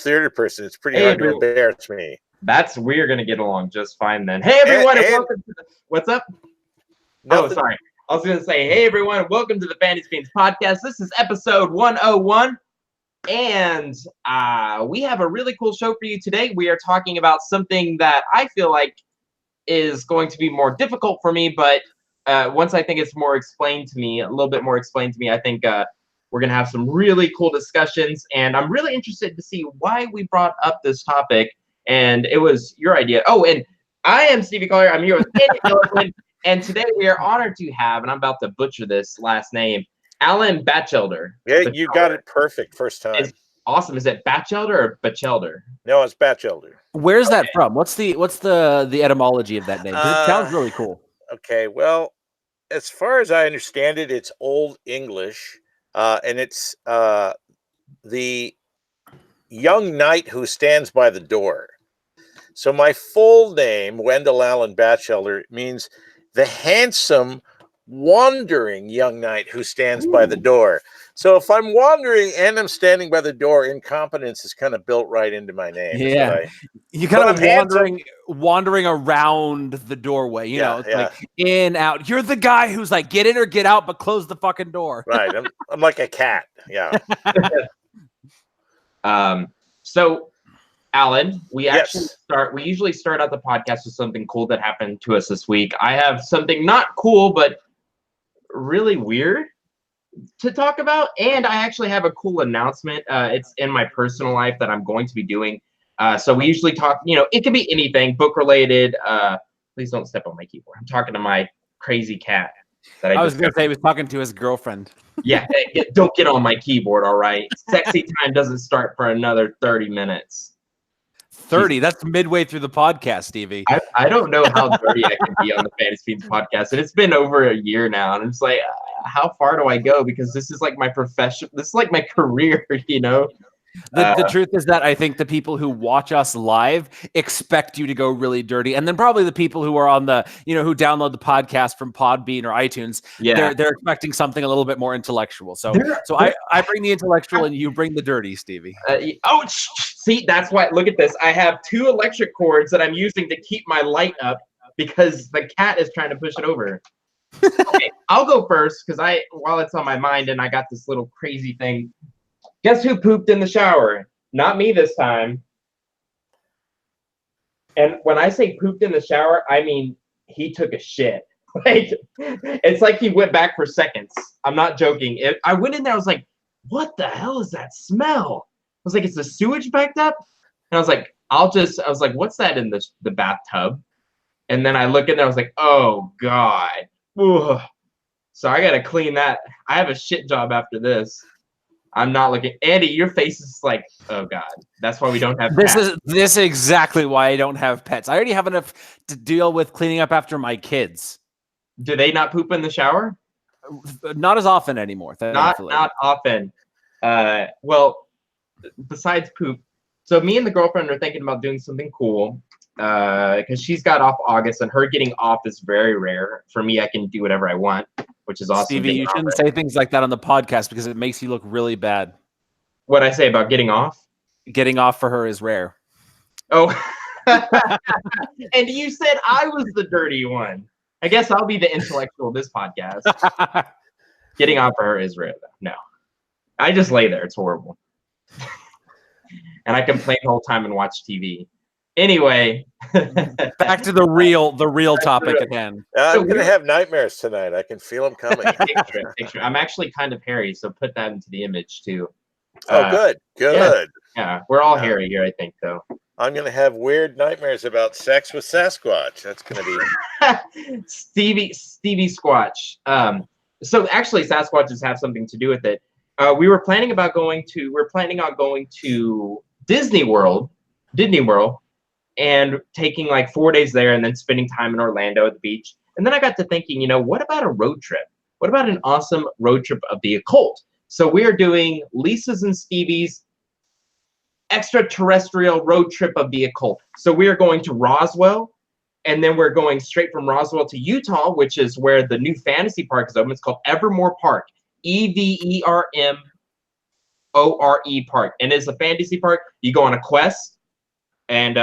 theater person. It's pretty Hey, hard to everyone. embarrass me. We're gonna get along just fine then. Hey everyone, and welcome to what's up? Nothing. Oh, sorry. I was gonna say, hey everyone, welcome to the Fiends podcast. This is episode 101, and we have a really cool show for you today. We are talking about something that I feel like is going to be more difficult for me, but once I think it's more explained to me, a little bit more explained to me, I think we're gonna have some really cool discussions, and I'm really interested to see why we brought up this topic. And it was your idea. Oh, and I am Stevie Collier. I'm here with Andy Gilligan, and today we are honored to have, and I'm about to butcher this last name, Allan Batchelder. Yeah, you got it perfect first time. It's awesome. Is it Batchelder or Batchelder? No, it's Batchelder. Where's that from? What's the etymology of that name? 'Cause it sounds really cool. Okay, well, as far as I understand it, it's Old English, and it's the young knight who stands by the door. So my full name, Wendell Allan Batchelder, means the handsome, wandering young knight who stands by the door. So if I'm wandering and I'm standing by the door, incompetence is kind of built right into my name. Yeah, you kind of wandering around the doorway. You know, it's like in, out. You're the guy who's like, get in or get out, but close the fucking door. Right. I'm like a cat. Yeah. So, Allan, we usually start out the podcast with something cool that happened to us this week. I have something not cool, but really weird to talk about. And I actually have a cool announcement. It's in my personal life that I'm going to be doing. So we usually talk, it could be anything book related. Please don't step on my keyboard. I'm talking to my crazy cat. I was going to say he was talking to his girlfriend. Yeah, don't get on my keyboard, all right? Sexy time doesn't start for another 30 minutes. 30? That's midway through the podcast, Stevie. I don't know how dirty I can be on the Fiends podcast, and it's been over a year now, and it's like, how far do I go? Because this is like my profession. This is like my career, The truth is that I think the people who watch us live expect you to go really dirty, and then probably the people who are on the, who download the podcast from Podbean or iTunes, they're expecting something a little bit more intellectual. So I bring the intellectual, and you bring the dirty, Stevie. See, that's why. Look at this. I have 2 electric cords that I'm using to keep my light up because the cat is trying to push it over. Okay, I'll go first because while it's on my mind, and I got this little crazy thing. Guess who pooped in the shower? Not me this time. And when I say pooped in the shower, I mean he took a shit. Like, it's like he went back for seconds. I'm not joking. I went in there, I was like, what the hell is that smell? I was like, it's the sewage backed up? And I was like, what's that in the bathtub? And then I look in there, I was like, oh God. Ugh. So I gotta clean that. I have a shit job after this. I'm not looking. Andy, your face is like, oh God. That's why we don't have pets. This is exactly why I don't have pets. I already have enough to deal with cleaning up after my kids. Do they not poop in the shower? Not as often anymore. Not often. Well, besides poop. So me and the girlfriend are thinking about doing something cool. Because she's got off August, and her getting off is very rare. For me, I can do whatever I want, which is awesome. Stevie, you shouldn't say things like that on the podcast because it makes you look really bad. What'd I say about getting off? Getting off for her is rare. Oh. And you said I was the dirty one. I guess I'll be the intellectual of this podcast. Getting off for her is rare, though. No. I just lay there. It's horrible. And I complain the whole time and watch TV. Anyway, back to the real topic at hand. I'm going to have nightmares tonight. I can feel them coming. Picture. I'm actually kind of hairy, so put that into the image too. Oh, good. Yeah, we're all hairy here, I think, though. I'm going to have weird nightmares about sex with Sasquatch. That's going to be Stevie Squatch. So actually, Sasquatches have something to do with it. We were planning on going to Disney World. And taking like 4 days there and then spending time in Orlando at the beach. And then I got to thinking, what about a road trip? What about an awesome road trip of the occult? So we are doing Lisa's and Stevie's extraterrestrial road trip of the occult. So we are going to Roswell, and then we're going straight from Roswell to Utah, which is where the new fantasy park is open. It's called Evermore Park, EverMore. O-R-E park, and it's a fantasy park. You go on a quest, and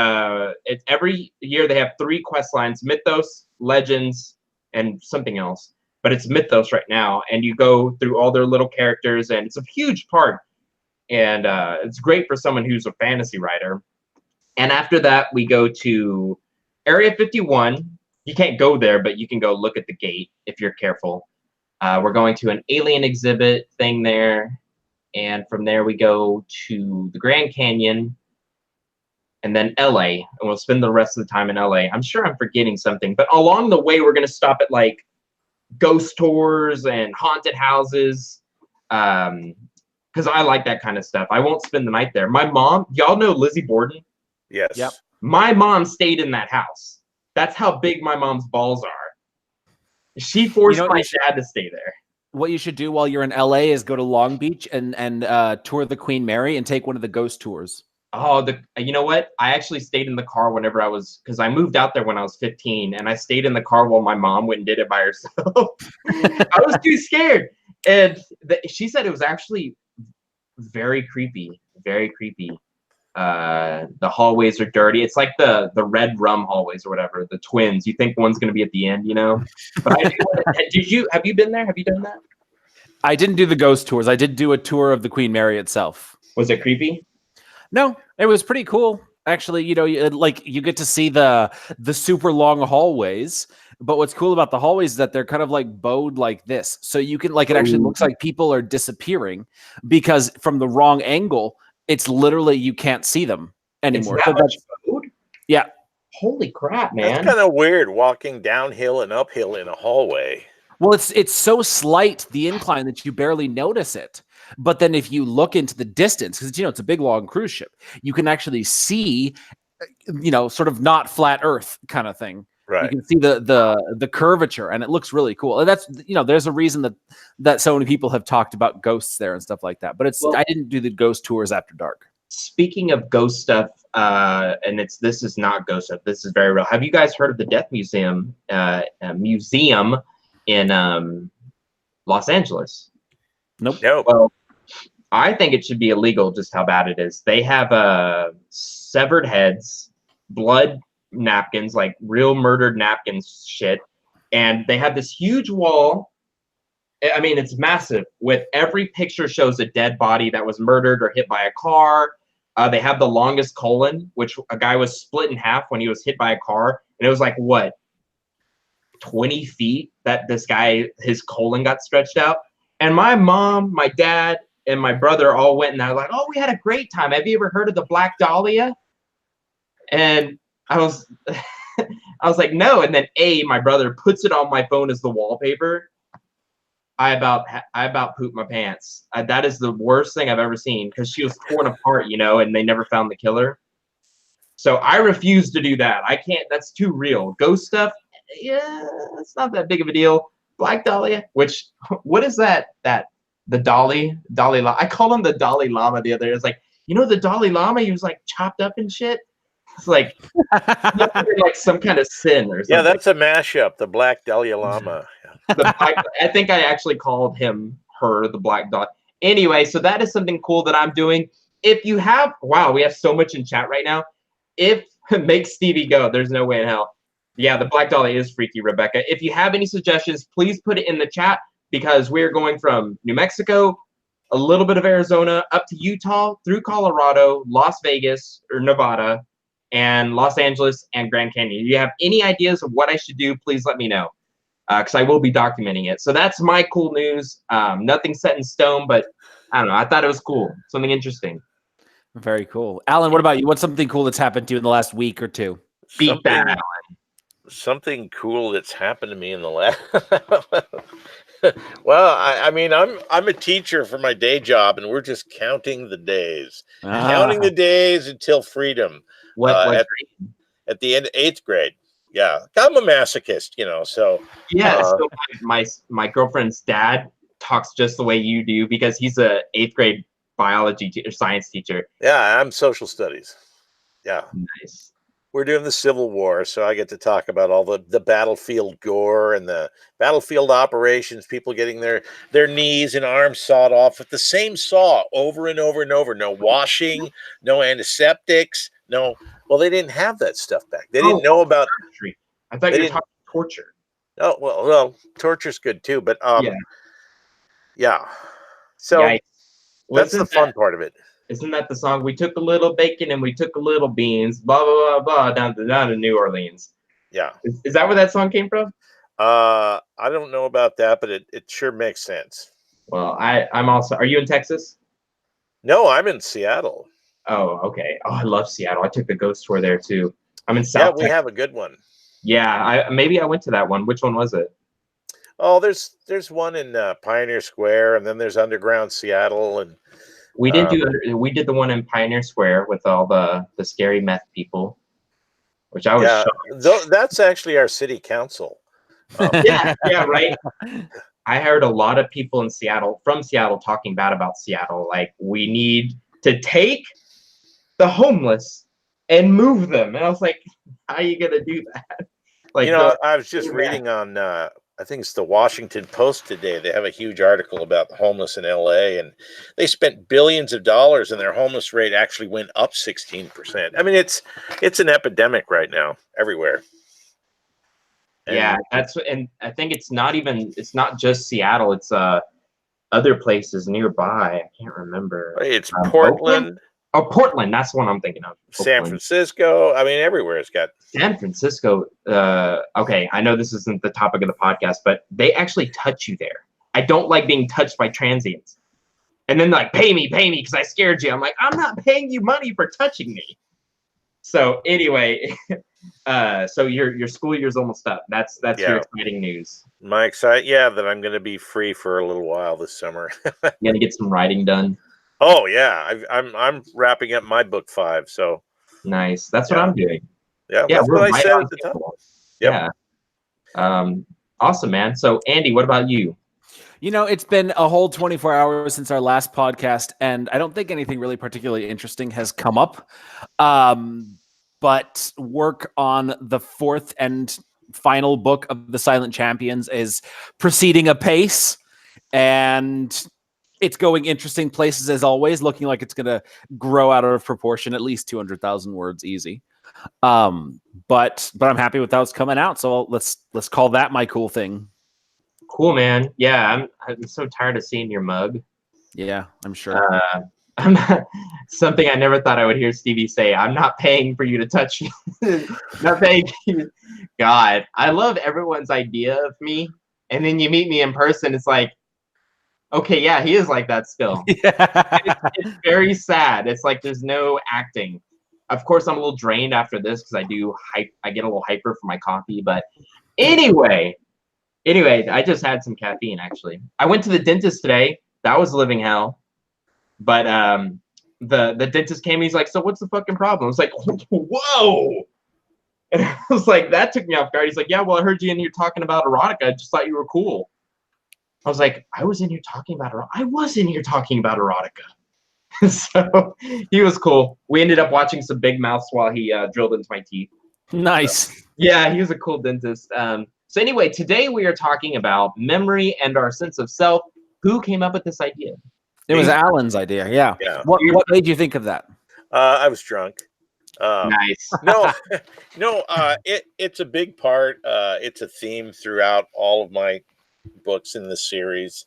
it's every year they have 3 quest lines: Mythos, Legends, and something else. But it's Mythos right now, and you go through all their little characters, and it's a huge park, and it's great for someone who's a fantasy writer. And after that, we go to Area 51. You can't go there, but you can go look at the gate if you're careful. We're going to an alien exhibit thing there. And from there, we go to the Grand Canyon and then LA. And we'll spend the rest of the time in LA. I'm sure I'm forgetting something. But along the way, we're going to stop at like ghost tours and haunted houses. Because I like that kind of stuff. I won't spend the night there. My mom, y'all know Lizzie Borden? Yes. Yep. My mom stayed in that house. That's how big my mom's balls are. She forced my dad to stay there. What you should do while you're in LA is go to Long Beach and tour the Queen Mary and take one of the ghost tours. Oh, you know what? I actually stayed in the car whenever because I moved out there when I was 15, and I stayed in the car while my mom went and did it by herself. I was too scared. And she said it was actually very creepy, very creepy. The hallways are dirty. It's like the red rum hallways or whatever, the twins. You think one's going to be at the end, you know? But have you been there? Have you done that? I didn't do the ghost tours. I did do a tour of the Queen Mary itself. Was it creepy? No, it was pretty cool. Actually, you get to see the super long hallways. But what's cool about the hallways is that they're kind of like bowed like this. So you can it actually looks like people are disappearing because from the wrong angle, it's literally you can't see them anymore. It's that much bowed? Yeah. Holy crap, man. That's kind of weird walking downhill and uphill in a hallway. Well, it's so slight, the incline, that you barely notice it. But then if you look into the distance, because it's a big long cruise ship, you can actually see, sort of not flat Earth kind of thing. Right. You can see the curvature, and it looks really cool. And that's there's a reason that so many people have talked about ghosts there and stuff like that. But I didn't do the ghost tours after dark. Speaking of ghost stuff, and this is not ghost stuff. This is very real. Have you guys heard of the Death Museum? Museum in Los Angeles. Nope. Well, I think it should be illegal. Just how bad it is. They have severed heads, blood napkins, like real murdered napkins shit, and they have this huge wall. I mean, it's massive. With every picture shows a dead body that was murdered or hit by a car. They have the longest colon, which a guy was split in half when he was hit by a car, and it was like 20 feet that this guy, his colon got stretched out. And my mom, my dad, and my brother all went and they're like, "Oh, we had a great time. Have you ever heard of the Black Dahlia?" And I was like, "No." And then my brother puts it on my phone as the wallpaper. I about pooped my pants. That is the worst thing I've ever seen because she was torn apart, and they never found the killer. So I refuse to do that. I can't. That's too real. Ghost stuff, yeah, it's not that big of a deal. Black Dahlia, what is that? The Dalai Lama. I called him the Dalai Lama the other day. It's like, the Dalai Lama, he was like chopped up and shit. It's like, like some kind of sin or something. Yeah, that's a mashup, the Black Dahlia Lama. I think I actually called her the Black Dahlia. Anyway, so that is something cool that I'm doing. If you have, wow, we have so much in chat right now. Make Stevie go. There's no way in hell. Yeah, the Black Dahlia is freaky, Rebecca. If you have any suggestions, please put it in the chat because we're going from New Mexico, a little bit of Arizona, up to Utah, through Colorado, Las Vegas, or Nevada, and Los Angeles, and Grand Canyon. If you have any ideas of what I should do, please let me know because I will be documenting it. So that's my cool news. Nothing set in stone, but I don't know. I thought it was cool. Something interesting. Very cool. Alan, what about you? What's something cool that's happened to you in the last week or two? Beat that, Alan. Something cool that's happened to me in the last. Well, I mean, I'm a teacher for my day job, and we're just counting the days, counting the days until freedom. At the end of 8th grade. Yeah, I'm a masochist, So yeah, so my girlfriend's dad talks just the way you do because he's a 8th grade biology science teacher. Yeah, I'm social studies. Yeah, nice. we're doing the Civil War, so I get to talk about all the battlefield gore and the battlefield operations, people getting their knees and arms sawed off with the same saw over and over and over. No washing, no antiseptics, no. Well, they didn't have that stuff back. They didn't know about. I thought you were talking torture. Oh well, torture's good too, but yeah. So that's the fun part of it. Isn't that the song? We took a little bacon and we took a little beans, blah blah blah blah, down to New Orleans. Yeah. Is that where that song came from? I don't know about that, but it sure makes sense. Well, I'm also. Are you in Texas? No, I'm in Seattle. Oh, okay. Oh, I love Seattle. I took the ghost tour there too. I'm in South. Yeah, we have a good one. Yeah, maybe I went to that one. Which one was it? Oh, there's one in Pioneer Square, and then there's Underground Seattle, and we did the one in Pioneer Square with all the scary meth people, which I was shocked. That's actually our city council. Yeah, right. I heard a lot of people in Seattle, from Seattle, talking bad about Seattle. Like, we need to take the homeless and move them. And I was like, how are you gonna do that? Like, I was just reading on I think it's the Washington Post today. They have a huge article about the homeless in LA, and they spent billions of dollars, and their homeless rate actually went up 16%. I mean, it's an epidemic right now everywhere. And and I think it's not just Seattle. It's other places nearby. I can't remember. It's Portland. Oh, Portland. That's the one I'm thinking of. San Francisco. I mean, everywhere it's got. San Francisco. Okay, I know this isn't the topic of the podcast, but they actually touch you there. I don't like being touched by transients. And then like, pay me, because I scared you. I'm like, I'm not paying you money for touching me. So anyway, so your school year's almost up. That's your exciting news. That I'm going to be free for a little while this summer. You gonna get some writing done. Oh yeah, I'm wrapping up my book 5. So nice. That's what I'm doing. Yeah, that's what I said at the time. Yep. Yeah. Awesome, man. So Andy, what about you? It's been a whole 24 hours since our last podcast, and I don't think anything really particularly interesting has come up. But work on the 4th and final book of the Silent Champions is proceeding apace, and it's going interesting places as always, looking like it's going to grow out of proportion, at least 200,000 words easy. But I'm happy with how it's coming out. So let's call that my cool thing. Cool, man. Yeah, I'm so tired of seeing your mug. Yeah, I'm sure. Something I never thought I would hear Stevie say. I'm not paying for you to touch me. Not paying you. God, I love everyone's idea of me, and then you meet me in person. It's like, okay, yeah, he is like that still. It's very sad. It's like there's no acting. Of course, I'm a little drained after this because I get a little hyper for my coffee. But anyway, I just had some caffeine, actually. I went to the dentist today. That was living hell. But the dentist came. He's like, so what's the fucking problem? I was like, whoa. And I was like, that took me off guard. He's like, yeah, well, I heard you in here talking about erotica. I just thought you were cool. I was like, I was in here talking about erotica. So he was cool. We ended up watching some Big Mouths while he drilled into my teeth. Nice. So, yeah, he was a cool dentist. So anyway, today we are talking about memory and our sense of self. Who came up with this idea? It was Allan's idea. Yeah. What made you think of that? I was drunk. Nice. It's a big part. It's a theme throughout all of my books in the series.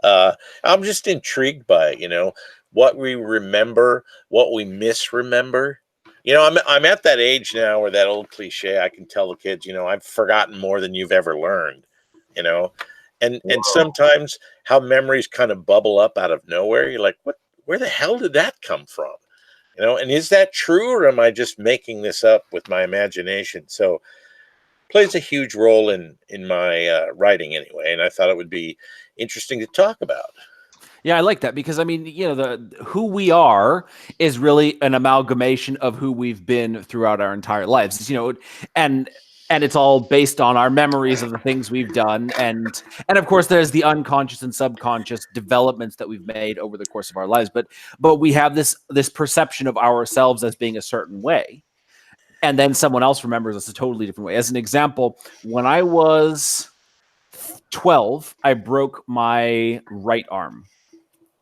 I'm just intrigued by it, what we remember, what we misremember. I'm at that age now where that old cliche, I can tell the kids, I've forgotten more than you've ever learned, and sometimes how memories kind of bubble up out of nowhere. You're like, where the hell did that come from? And is that true, or am I just making this up with my imagination? So plays a huge role in my writing anyway. And I thought it would be interesting to talk about. Yeah, I like that because who we are is really an amalgamation of who we've been throughout our entire lives. And it's all based on our memories of the things we've done, and of course there's the unconscious and subconscious developments that we've made over the course of our lives. But we have this perception of ourselves as being a certain way, and then someone else remembers us a totally different way. As an example, when I was 12, I broke my right arm.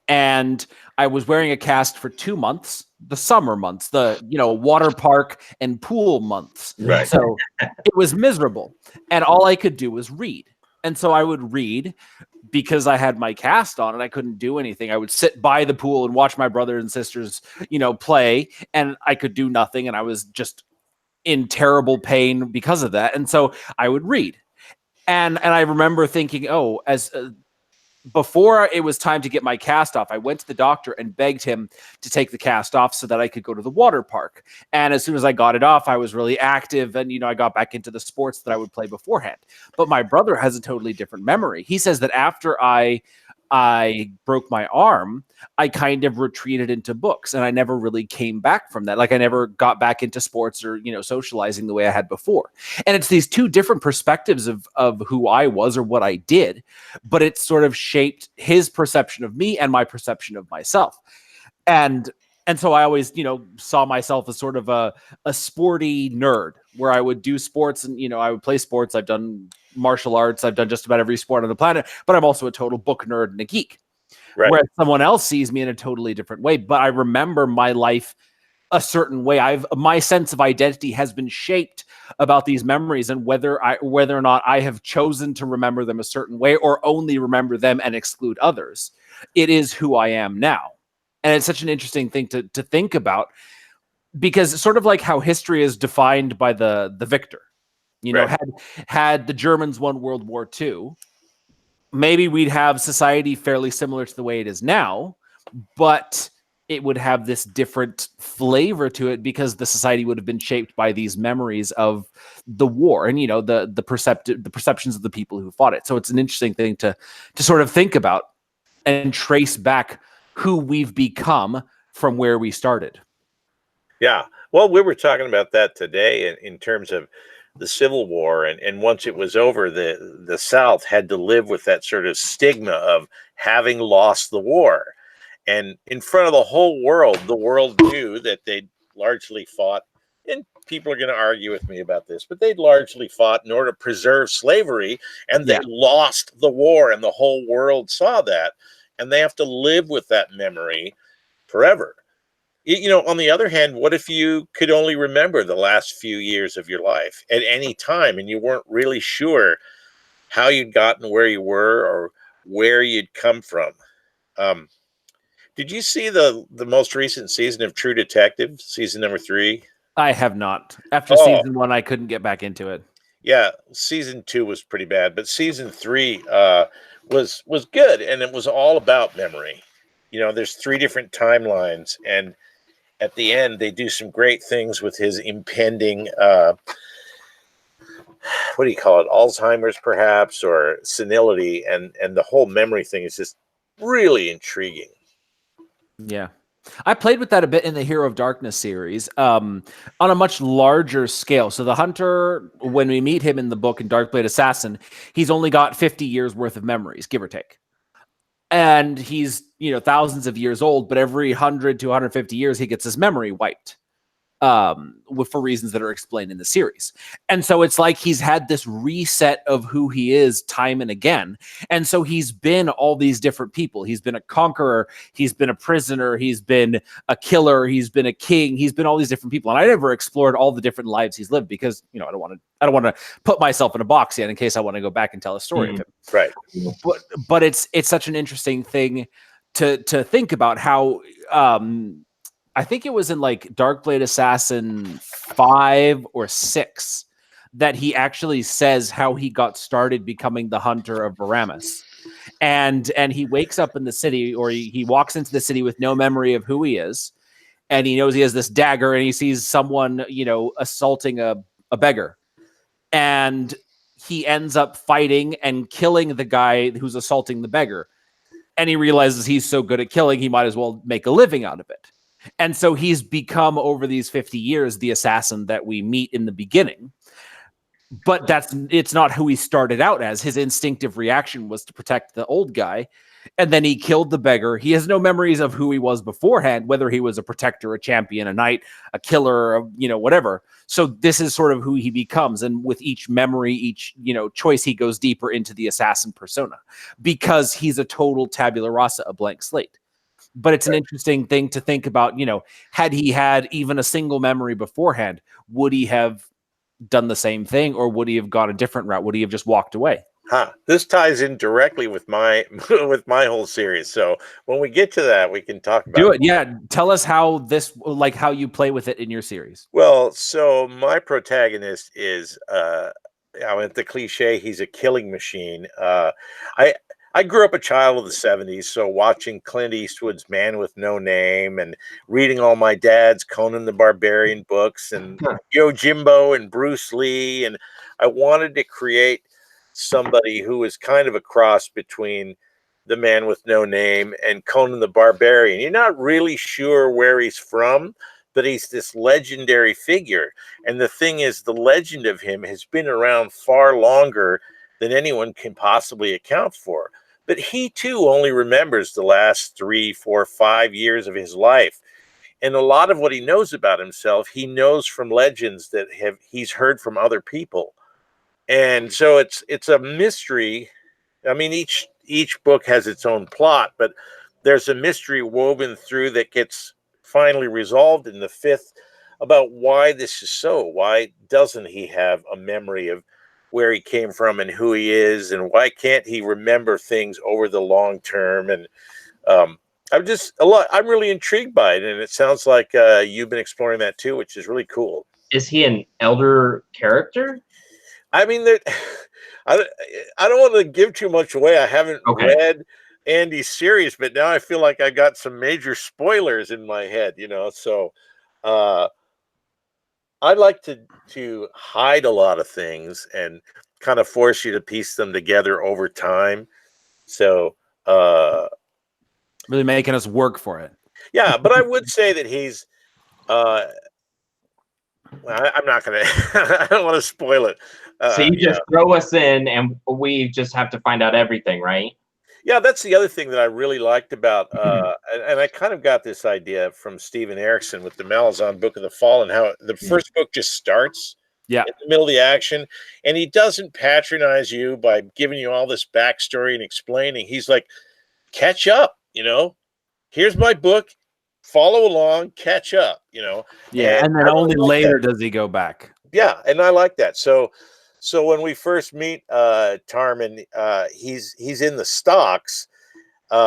And I was wearing a cast for 2 months, the summer months, the water park and pool months. Right. So it was miserable. And all I could do was read. And so I would read because I had my cast on and I couldn't do anything. I would sit by the pool and watch my brothers and sisters, play, and I could do nothing. And I was just in terrible pain because of that. And so I would read. And I remember thinking, before it was time to get my cast off, I went to the doctor and begged him to take the cast off so that I could go to the water park. And as soon as I got it off, I was really active and, I got back into the sports that I would play beforehand. But my brother has a totally different memory. He says that after I broke my arm, I kind of retreated into books and I never really came back from that. Like I never got back into sports or, socializing the way I had before. And it's these two different perspectives of who I was or what I did, but it sort of shaped his perception of me and my perception of myself. And so I always, saw myself as sort of a sporty nerd where I would do sports and, I would play sports. I've done martial arts. I've done just about every sport on the planet, but I'm also a total book nerd and a geek. Right. Whereas someone else sees me in a totally different way. But I remember my life a certain way. My sense of identity has been shaped about these memories and whether or not I have chosen to remember them a certain way or only remember them and exclude others. It is who I am now. And it's such an interesting thing to think about because it's sort of like how history is defined by the victor. Right. Had the Germans won World War II, maybe we'd have society fairly similar to the way it is now, but it would have this different flavor to it because the society would have been shaped by these memories of the war and the perceptions of the people who fought it. So it's an interesting thing to sort of think about and trace back who we've become from where we started. Yeah. Well, we were talking about that today in terms of the Civil War, and once it was over, the South had to live with that sort of stigma of having lost the war. And in front of the whole world, the world knew that they'd largely fought, and people are going to argue with me about this, but they'd largely fought in order to preserve slavery, and they lost the war, and the whole world saw that, and they have to live with that memory forever. On the other hand, what if you could only remember the last few years of your life at any time and you weren't really sure how you'd gotten where you were or where you'd come from? Did you see the most recent season of True Detective, season number 3? I have not. After season 1, I couldn't get back into it. Yeah, season 2 was pretty bad, but season 3 was good, and it was all about memory. There's 3 different timelines, and at the end, they do some great things with his impending, what do you call it, Alzheimer's perhaps, or senility, and the whole memory thing is just really intriguing. Yeah. I played with that a bit in the Hero of Darkness series on a much larger scale. So the Hunter, when we meet him in the book in Darkblade Assassin, he's only got 50 years worth of memories, give or take. And he's, thousands of years old, but every 100 to 150 years, he gets his memory wiped for reasons that are explained in the series. And so it's like he's had this reset of who he is time and again. And so he's been all these different people. He's been a conqueror. He's been a prisoner. He's been a killer. He's been a king. He's been all these different people. And I never explored all the different lives he's lived because, I don't want to put myself in a box yet in case I want to go back and tell a story of him. Right. But it's such an interesting thing to think about how, I think it was in like Darkblade Assassin 5 or 6 that he actually says how he got started becoming the Hunter of Varamis. And he wakes up in the city, or he walks into the city with no memory of who he is. And he knows he has this dagger, and he sees someone, assaulting a beggar. And he ends up fighting and killing the guy who's assaulting the beggar. And he realizes he's so good at killing, he might as well make a living out of it. And so he's become, over these 50 years, the assassin that we meet in the beginning. But it's not who he started out as. His instinctive reaction was to protect the old guy. and then he killed the beggar. He has no memories of who he was beforehand, whether he was a protector, a champion, a knight, a killer, whatever. So this is sort of who he becomes. And with each memory, each, choice, he goes deeper into the assassin persona because he's a total tabula rasa, a blank slate. But it's an interesting thing to think about, had he had even a single memory beforehand, would he have done the same thing, or would he have gone a different route? Would he have just walked away? This ties in directly with my with my whole series. So when we get to that, we can talk about it. Yeah, tell us how how you play with it in your series. Well, so my protagonist is the cliche, he's a killing machine. I grew up a child of the 70s, so watching Clint Eastwood's Man with No Name and reading all my dad's Conan the Barbarian books and Yojimbo and Bruce Lee, and I wanted to create somebody who was kind of a cross between the Man with No Name and Conan the Barbarian. You're not really sure where he's from, but he's this legendary figure. And the thing is, the legend of him has been around far longer than anyone can possibly account for. But he too only remembers the last 3, 4, 5 years of his life. And a lot of what he knows about himself, he knows from legends that he's heard from other people. And so it's a mystery. I mean, each book has its own plot, but there's a mystery woven through that gets finally resolved in the 5th about why this is so. Why doesn't he have a memory of where he came from and who he is, and why can't he remember things over the long term? And I'm really intrigued by it, and it sounds like you've been exploring that too, which is really cool. Is he an elder character? I mean, I don't want to give too much away. I haven't read Andy's series, but now I feel like I got some major spoilers in my head, so I like to hide a lot of things and kind of force you to piece them together over time. So really making us work for it. Yeah, but I would say that he's I'm not gonna I don't want to spoil it. So you just throw us in and we just have to find out everything, right? Yeah, that's the other thing that I really liked about, and I kind of got this idea from Steven Erikson with the Malazan Book of the Fallen, how the first book just starts in the middle of the action, and he doesn't patronize you by giving you all this backstory and explaining. He's like, catch up, here's my book, follow along, catch up, Yeah, and then only later does he go back. Yeah, and I like that. So when we first meet Tarman, he's in the stocks,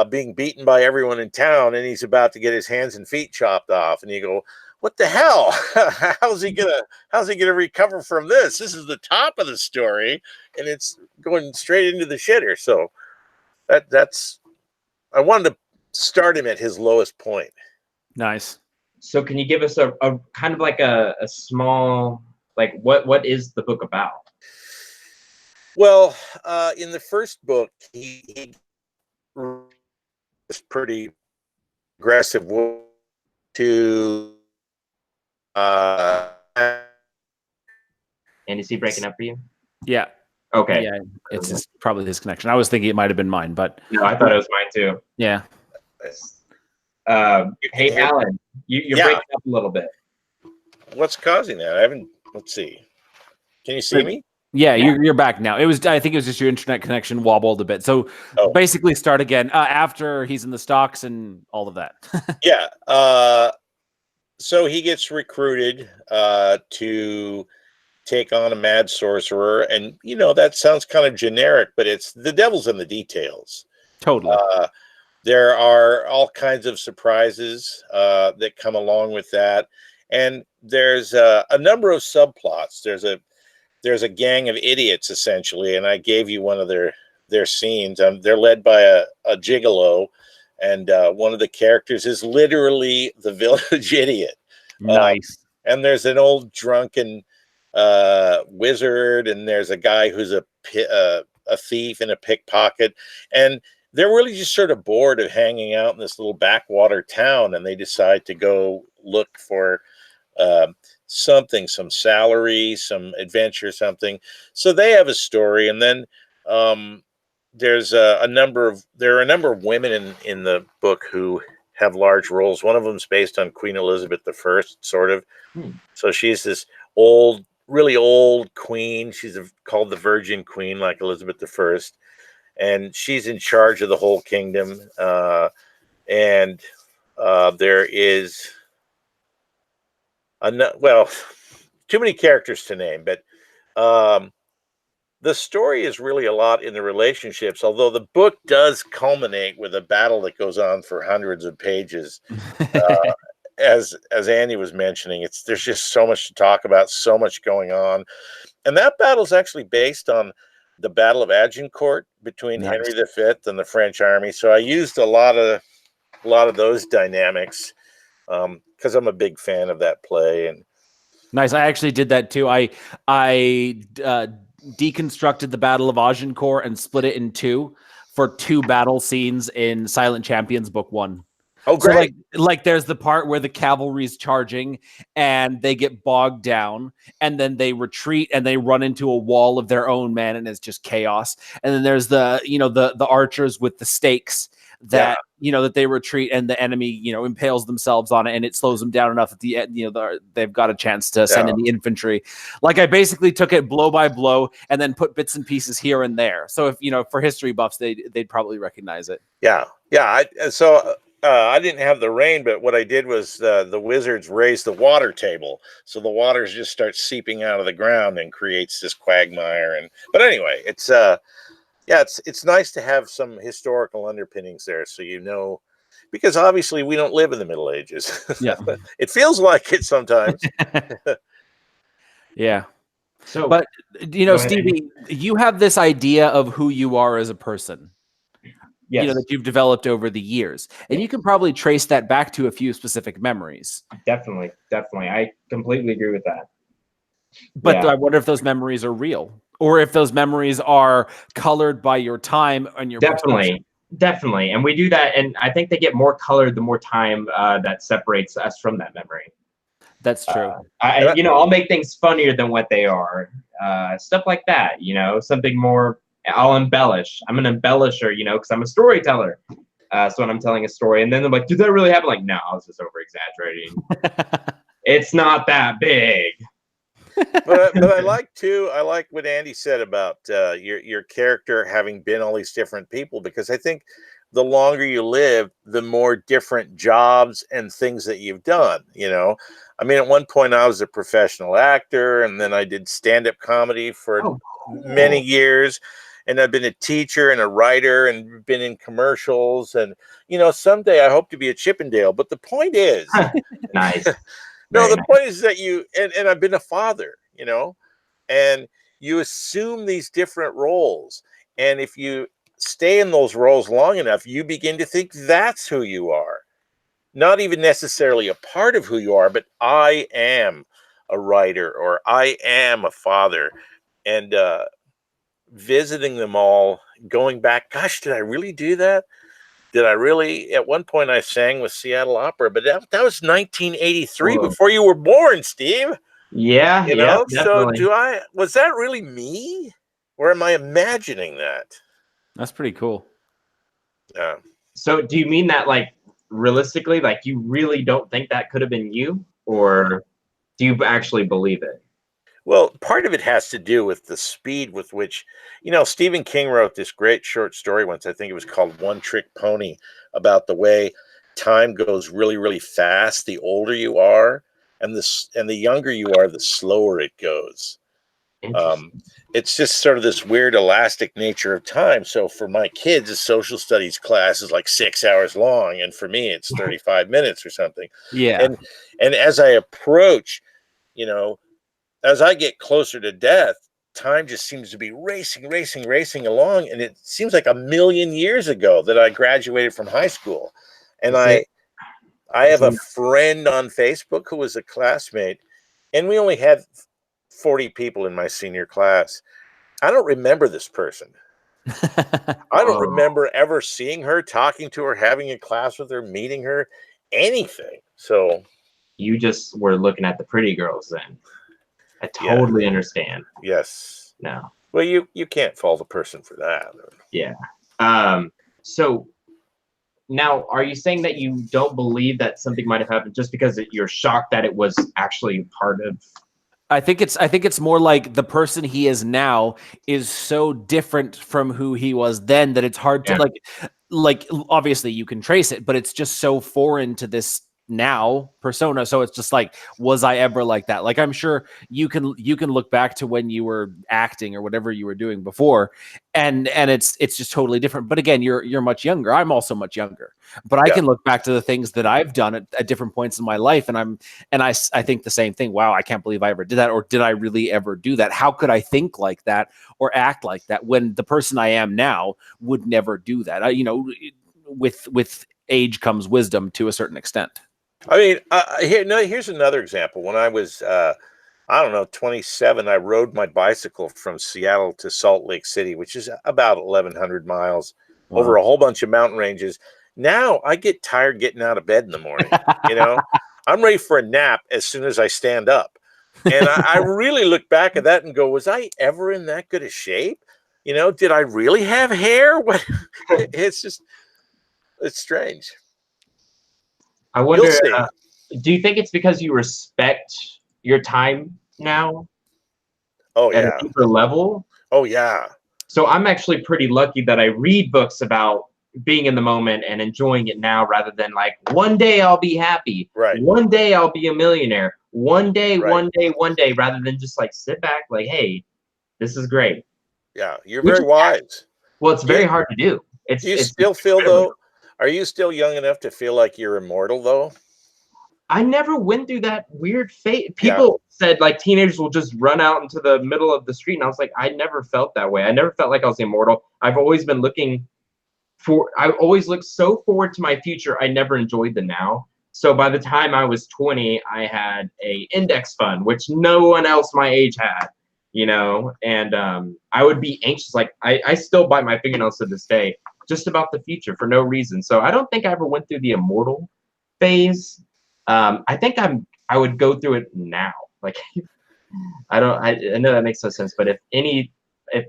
being beaten by everyone in town, and he's about to get his hands and feet chopped off. And you go, "What the hell? how's he gonna recover from this? This is the top of the story, and it's going straight into the shitter." So that's I wanted to start him at his lowest point. Nice. So can you give us a kind of like a small, like what is the book about? Well, in the first book, he was pretty aggressive to and is he breaking up for you? Yeah. Okay. Yeah, it's probably his connection. I was thinking it might have been mine, but no, I thought it was mine too. Yeah. Hey, Allan, you're breaking up a little bit. What's causing that? Let's see. Can you see me? Yeah, you're back now. I think it was just your internet connection wobbled a bit. So basically start again after he's in the stocks and all of that. Yeah. So he gets recruited to take on a mad sorcerer, and that sounds kind of generic, but it's the devil's in the details. Totally. There are all kinds of surprises that come along with that, and there's a number of subplots. There's a gang of idiots, essentially, and I gave you one of their scenes. They're led by a gigolo, and one of the characters is literally the village idiot. Nice. And there's an old drunken wizard, and there's a guy who's a thief and a pickpocket, and they're really just sort of bored of hanging out in this little backwater town, and they decide to go look for something, some salary, some adventure, something. So they have a story, and then there's a number of women in the book who have large roles. One of them is based on Queen Elizabeth I, sort of. So she's this really old queen. She's called the Virgin Queen, like Elizabeth I, and she's in charge of the whole kingdom. And there is too many characters to name, but the story is really a lot in the relationships, although the book does culminate with a battle that goes on for hundreds of pages. As Andy was mentioning, there's just so much to talk about, so much going on. And that battle is actually based on the Battle of Agincourt between Henry V and the French army. So I used a lot of those dynamics because I'm a big fan of that play. And nice. I actually did that too. I deconstructed the Battle of Agincourt and split it in two for 2 battle scenes in Silent Champions Book 1. Oh, great. So like there's the part where the cavalry's charging and they get bogged down and then they retreat and they run into a wall of their own men and it's just chaos. And then there's the archers with the stakes that that they retreat and the enemy impales themselves on it and it slows them down enough that they've got a chance to send in the infantry. Like I basically took it blow by blow and then put bits and pieces here and there. So if for history buffs they'd probably recognize it. I didn't have the rain, but what I did was the wizards raised the water table, so the waters just start seeping out of the ground and creates this quagmire. But anyway, it's nice to have some historical underpinnings there, so because obviously we don't live in the Middle Ages. Yeah, it feels like it sometimes. Yeah. So, but Stevie, you have this idea of who you are as a person. Yes. That you've developed over the years, and you can probably trace that back to a few specific memories. Definitely. I completely agree with that. But I wonder if those memories are real, or if those memories are colored by your time and your definitely. And we do that, and I think they get more colored the more time that separates us from that memory. That's true. I'll make things funnier than what they are. Stuff like that. Something more. I'll embellish. I'm an embellisher, because I'm a storyteller. So when I'm telling a story, and then they're like, "Did that really happen?" Like, no, I was just over exaggerating. It's not that big. but I like what Andy said about your character having been all these different people, because I think the longer you live, the more different jobs and things that you've done. I mean, at one point I was a professional actor, and then I did stand-up comedy for many years. And I've been a teacher and a writer and been in commercials. And, someday I hope to be a Chippendale. But the point is, nice. Point is that and I've been a father, and you assume these different roles. And if you stay in those roles long enough, you begin to think that's who you are. Not even necessarily a part of who you are, but I am a writer or I am a father. And, visiting them all, going back, gosh, did I really do that? At one point I sang with Seattle Opera, but that was 1983. Whoa. Before you were born, Steve. Yeah. So was that really me? Or am I imagining that? That's pretty cool. Yeah. So do you mean that, like, realistically, like, you really don't think that could have been you? Or do you actually believe it? Well, part of it has to do with the speed with which, Stephen King wrote this great short story once. I think it was called One Trick Pony, about the way time goes really, really fast the older you are, and the younger you are, the slower it goes. It's just sort of this weird elastic nature of time. So for my kids, a social studies class is like 6 hours long, and for me, it's 35 minutes or something. Yeah. And as I approach, as I get closer to death, time just seems to be racing along. And it seems like a million years ago that I graduated from high school. And I have a friend on Facebook who was a classmate, and we only had 40 people in my senior class. I don't remember this person. I don't remember ever seeing her, talking to her, having a class with her, meeting her, anything. So you just were looking at the pretty girls then. I totally understand. Yes. No. Well, you can't fault a person for that. Yeah. So now, are you saying that you don't believe that something might have happened just because you're shocked that it was actually part of? I think it's more like the person he is now is so different from who he was then that it's hard to like obviously you can trace it, but it's just so foreign to this now persona. So it's just like, was I ever like that? Like, I'm sure you can look back to when you were acting or whatever you were doing before, and it's just totally different. But again, you're much younger. I'm also much younger, but I can look back to the things that I've done at different points in my life, and I think the same thing. Wow, I can't believe I ever did that, or did I really ever do that? How could I think like that or act like that when the person I am now would never do that? With age comes wisdom to a certain extent. I mean, here's another example. When I was, I don't know, 27, I rode my bicycle from Seattle to Salt Lake City, which is about 1,100 miles over a whole bunch of mountain ranges. Now I get tired getting out of bed in the morning. I'm ready for a nap as soon as I stand up. And I really look back at that and go, was I ever in that good a shape? Did I really have hair? It's strange. I wonder, do you think it's because you respect your time now? Oh, at a deeper level? Oh, yeah. So I'm actually pretty lucky that I read books about being in the moment and enjoying it now rather than like, one day I'll be happy. Right. One day I'll be a millionaire. One day, right. one day, rather than just like sit back like, hey, this is great. Yeah, you're very wise. Well, it's very hard to do. Do you still feel, though, are you still young enough to feel like you're immortal, though? I never went through that weird fate. People said like teenagers will just run out into the middle of the street. And I was like, I never felt that way. I never felt like I was immortal. I've always been I always looked so forward to my future. I never enjoyed the now. So by the time I was 20, I had a index fund, which no one else my age had, and I would be anxious. Like I still bite my fingernails to this day, just about the future for no reason. So I don't think I ever went through the immortal phase. I think I would go through it now. Like, I know that makes no sense, but if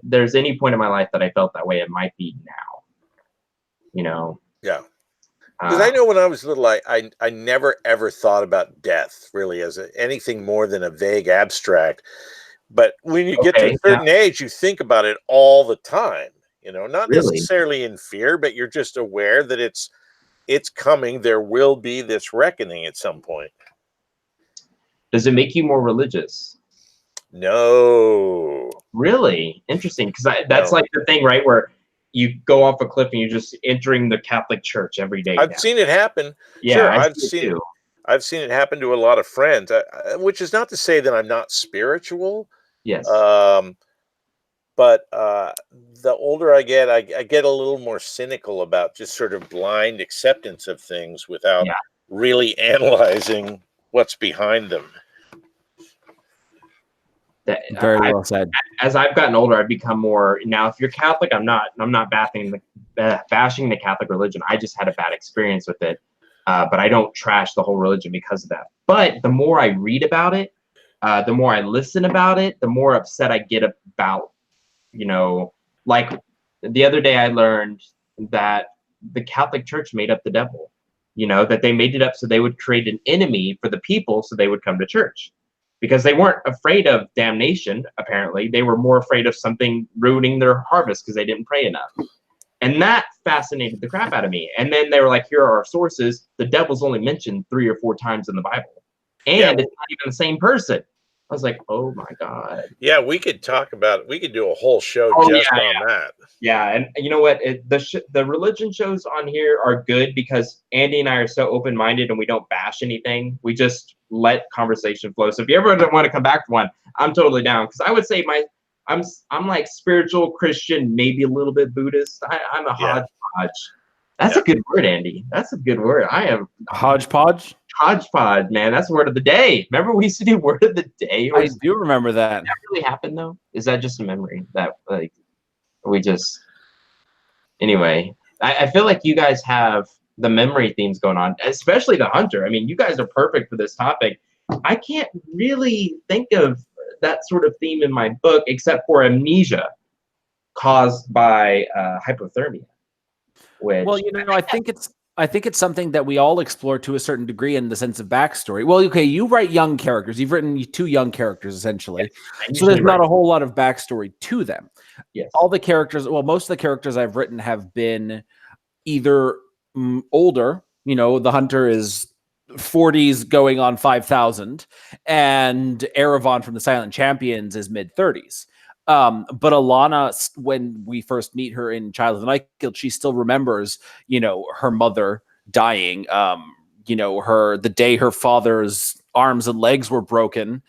there's any point in my life that I felt that way, it might be now. Yeah. Because I know when I was little, I never ever thought about death really as anything more than a vague abstract. But when you get to a certain age, you think about it all the time. Not necessarily in fear, but you're just aware that it's coming. There will be this reckoning at some point. Does it make you more religious? No. Really? Interesting. Because that's like the thing, right? Where you go off a cliff and you're just entering the Catholic Church every day. I've seen it happen. Yeah, sure, I've seen it happen to a lot of friends, which is not to say that I'm not spiritual. Yes. But the older I get a little more cynical about just sort of blind acceptance of things without really analyzing what's behind them. Very well said. As I've gotten older, I've become more. Now, if you're Catholic, I'm not bashing the Catholic religion. I just had a bad experience with it, but I don't trash the whole religion because of that. But the more I read about it, the more I listen about it, the more upset I get about. Like the other day I learned that the Catholic Church made up the devil, that they made it up so they would create an enemy for the people so they would come to church because they weren't afraid of damnation. Apparently they were more afraid of something ruining their harvest because they didn't pray enough. And that fascinated the crap out of me. And then they were like, here are our sources. The devil's only mentioned 3 or 4 times in the Bible. And it's not even the same person. I was like, oh my God. Yeah, we could do a whole show on that. Yeah, and you know what? The religion shows on here are good because Andy and I are so open-minded and we don't bash anything. We just let conversation flow. So if you ever want to come back for one, I'm totally down. Because I would say I'm like spiritual Christian, maybe a little bit Buddhist. I'm a hodgepodge. That's a good word, Andy. That's a good word. I am hodgepodge. Hodgepodge, man. That's word of the day. Remember we used to do word of the day? I do remember that. Did that really happen though? Is that just a memory that like we just anyway? I feel like you guys have the memory themes going on, especially the Hunter. I mean, you guys are perfect for this topic. I can't really think of that sort of theme in my book, except for amnesia caused by hypothermia. Which, well, I think it's something that we all explore to a certain degree in the sense of backstory. Well, okay, you write young characters. You've written 2 young characters essentially, so there's not a whole lot of backstory to them. Yes, all the characters. Well, most of the characters I've written have been either older. You know, the hunter is 40s going on 5,000, and Erevan from the Silent Champions is mid 30s. But Alana, when we first meet her in Child of the Night Guild, she still remembers, you know, her mother dying. You know, the day her father's arms and legs were broken,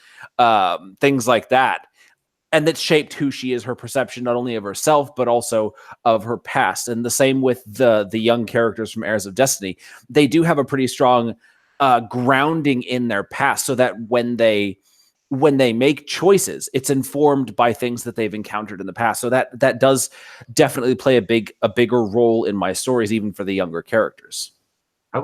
things like that. And that shaped who she is, her perception not only of herself but also of her past. And the same with the young characters from Heirs of Destiny. They do have a pretty strong grounding in their past, so that when they make choices, it's informed by things that they've encountered in the past. So that does definitely play a bigger role in my stories, even for the younger characters. I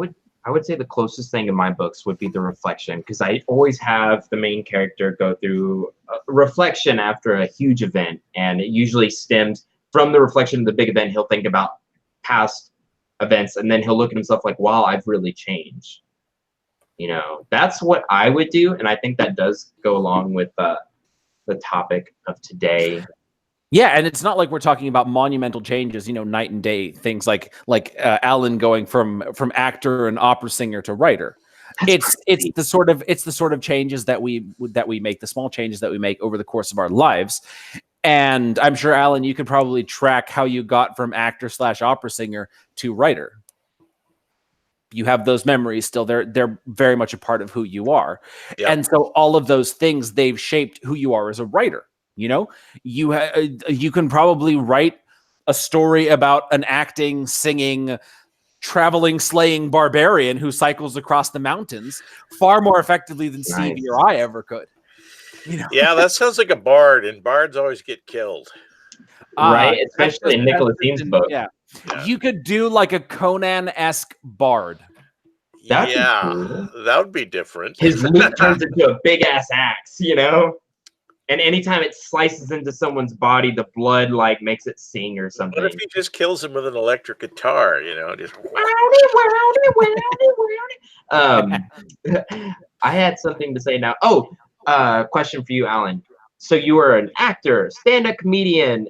would say the closest thing in my books would be the reflection, because I always have the main character go through a reflection after a huge event, and it usually stems from the reflection of the big event. He'll think about past events, and then he'll look at himself like, wow, I've really changed. You know, that's what I would do, and I think that does go along with the topic of today. Yeah, and it's not like we're talking about monumental changes, you know, night and day things like Allan going from actor and opera singer to writer. It's the sort of changes that we make, the small changes that we make over the course of our lives. And I'm sure, Allan, you could probably track how you got from actor / opera singer to writer. You have those memories still. They're very much a part of who you are. Yep. And so all of those things, they've shaped who you are as a writer. You know, you can probably write a story about an acting, singing, traveling, slaying barbarian who cycles across the mountains far more effectively than Stevie or I ever could. You know? Yeah, that sounds like a bard, and bards always get killed. Right, especially in Nicholas Dean's book. Yeah. You could do like a Conan-esque bard. That would be different. His loot turns into a big-ass axe, you know? And anytime it slices into someone's body, the blood like makes it sing or something. What if he just kills him with an electric guitar? You know, just. I had something to say now. Oh, question for you, Allan. So you are an actor, stand-up comedian,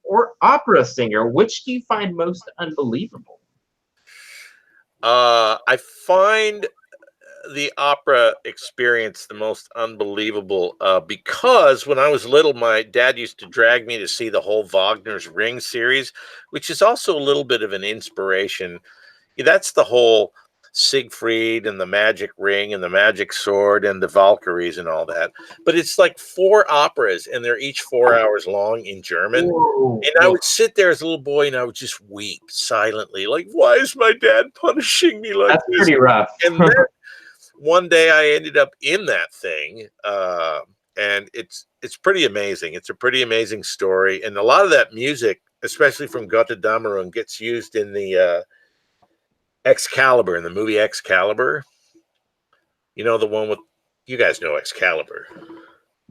or opera singer. Which do you find most unbelievable? I find the opera experience the most unbelievable because when I was little, my dad used to drag me to see the whole Wagner's Ring series, which is also a little bit of an inspiration. That's the whole Siegfried and the magic ring and the magic sword and the Valkyries and all that. But it's like 4 operas, and they're each 4 hours long in German. Whoa, and I would sit there as a little boy and I would just weep silently, like, why is my dad punishing me like That's this? Pretty rough. And then one day I ended up in that thing, and it's pretty amazing. It's a pretty amazing story, and a lot of that music, especially from Götterdämmerung, gets used in the Excalibur, in the movie Excalibur. You know, the one with, you guys know Excalibur.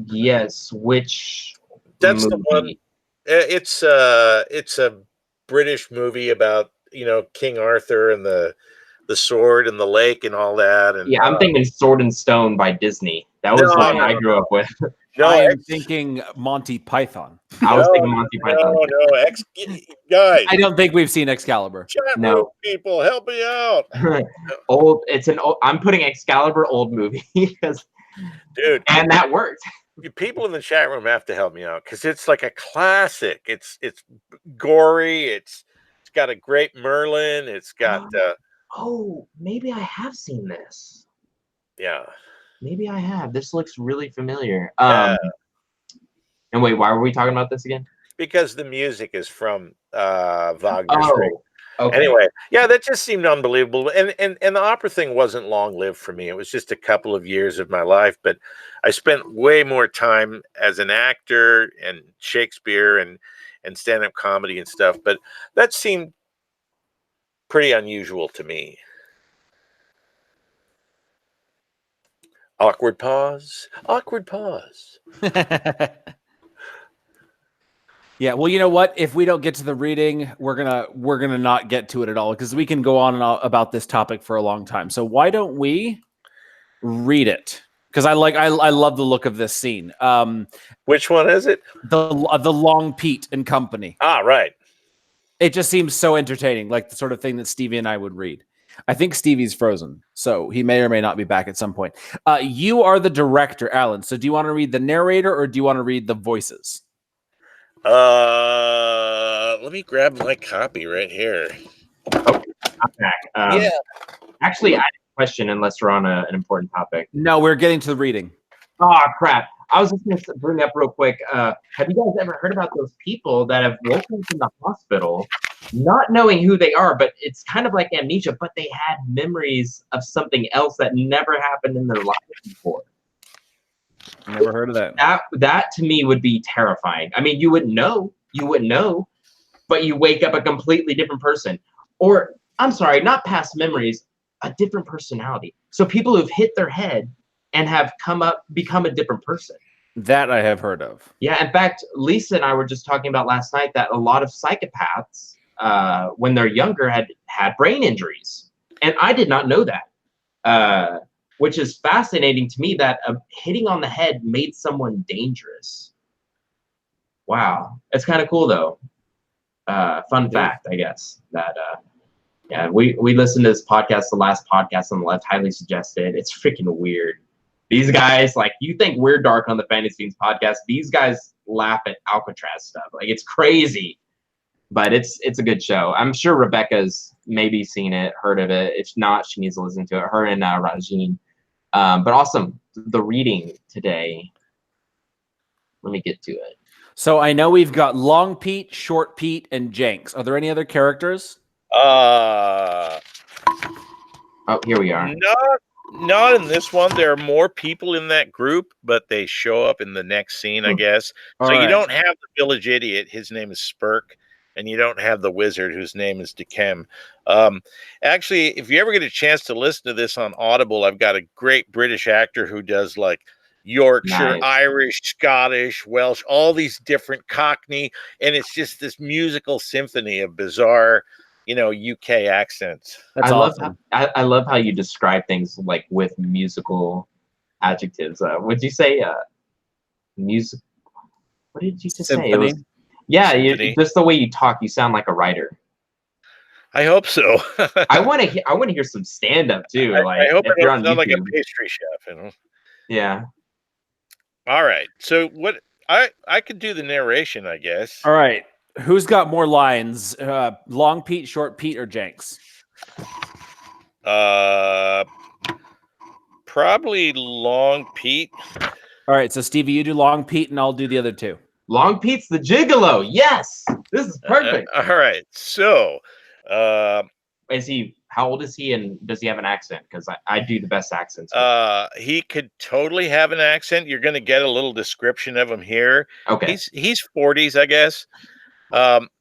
Yes, which that's movie? The one. It's a British movie about, you know, King Arthur and the sword and the lake and all that. And yeah, I'm thinking Sword and Stone by Disney. That was one I grew up with. No, I am thinking Monty Python. I was thinking Monty Python. No, guys. I don't think we've seen Excalibur. Chat room people, help me out. I'm putting Excalibur old movie because, dude, and that worked. People in the chat room have to help me out because it's like a classic. It's gory. It's got a great Merlin. It's got. Oh, maybe I have seen this. Yeah. Maybe I have. This looks really familiar. And wait, why were we talking about this again? Because the music is from Wagner's Ring. Okay. Anyway, yeah, that just seemed unbelievable. And the opera thing wasn't long-lived for me. It was just a couple of years of my life, but I spent way more time as an actor and Shakespeare and stand-up comedy and stuff. But that seemed pretty unusual to me. Awkward pause. Awkward pause. Yeah, well, you know what? If we don't get to the reading, we're gonna not get to it at all because we can go on and on about this topic for a long time. So why don't we read it? Because I love the look of this scene. Which one is it? The Long Pete and Company. Ah, right. It just seems so entertaining, like the sort of thing that Stevie and I would read. I think Stevie's frozen, so he may or may not be back at some point. You are the director, Alan. So do you want to read the narrator or do you want to read the voices? Let me grab my copy right here. Okay, I'm back. Actually, I have a question unless we're on an important topic. No, we're getting to the reading. Oh, crap. I was just going to bring up real quick. Have you guys ever heard about those people that have woken from the hospital not knowing who they are, but it's kind of like amnesia, but they had memories of something else that never happened in their life before? Never heard of that. That to me would be terrifying. I mean, you wouldn't know, but you wake up a completely different person. Or, I'm sorry, not past memories, a different personality. So people who've hit their head and have become a different person. That I have heard of. Yeah, in fact, Lisa and I were just talking about last night that a lot of psychopaths, when they're younger, had brain injuries. And I did not know that. Which is fascinating to me that hitting on the head made someone dangerous. Wow. It's kind of cool, though. Fun fact, I guess, that, yeah, we listened to this podcast, the last podcast on the left, highly suggested. It's freaking weird. These guys, like, you think we're dark on the Fantasy Fiends podcast. These guys laugh at Alcatraz stuff. Like, it's crazy. But it's a good show. I'm sure Rebecca's maybe seen it, heard of it. If not, she needs to listen to it. Her and Rajin. But awesome. The reading today. Let me get to it. So I know we've got Long Pete, Short Pete, and Jenks. Are there any other characters? Oh, here we are. Not in this one. There are more people in that group, but they show up in the next scene, I guess. All so right. You don't have the village idiot. His name is Spurk. And you don't have the wizard whose name is Dekem. Actually, if you ever get a chance to listen to this on Audible, I've got a great British actor who does like Yorkshire, Nice. Irish, Scottish, Welsh, all these different Cockney. And it's just this musical symphony of bizarre, UK accents. That's awesome. I love how you describe things like with musical adjectives. Would you say music? What did you just say? It was, yeah, just the way you talk, you sound like a writer. I hope so. I want to hear some stand up too. I hope I don't sound like a pastry chef. Yeah. All right. So what I could do the narration, I guess. All right. Who's got more lines? Long Pete, Short Pete, or Jenks? Probably Long Pete. All right. So Stevie, you do Long Pete, and I'll do the other two. Long Pete's the gigolo. Yes, this is perfect. All right. So, how old is he, and does he have an accent? Because I do the best accents. He could totally have an accent. You're going to get a little description of him here. Okay. He's 40s, I guess.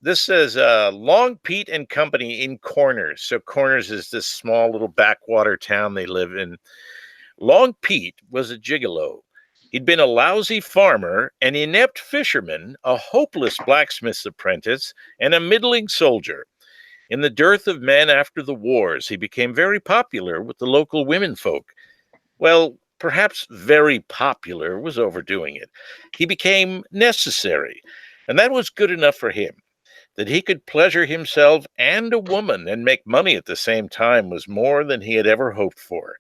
This says Long Pete and Company in Corners. So Corners is this small little backwater town they live in. Long Pete was a gigolo. He'd been a lousy farmer, an inept fisherman, a hopeless blacksmith's apprentice, and a middling soldier. In the dearth of men after the wars, he became very popular with the local womenfolk. Well, perhaps very popular was overdoing it. He became necessary, and that was good enough for him. That he could pleasure himself and a woman and make money at the same time was more than he had ever hoped for.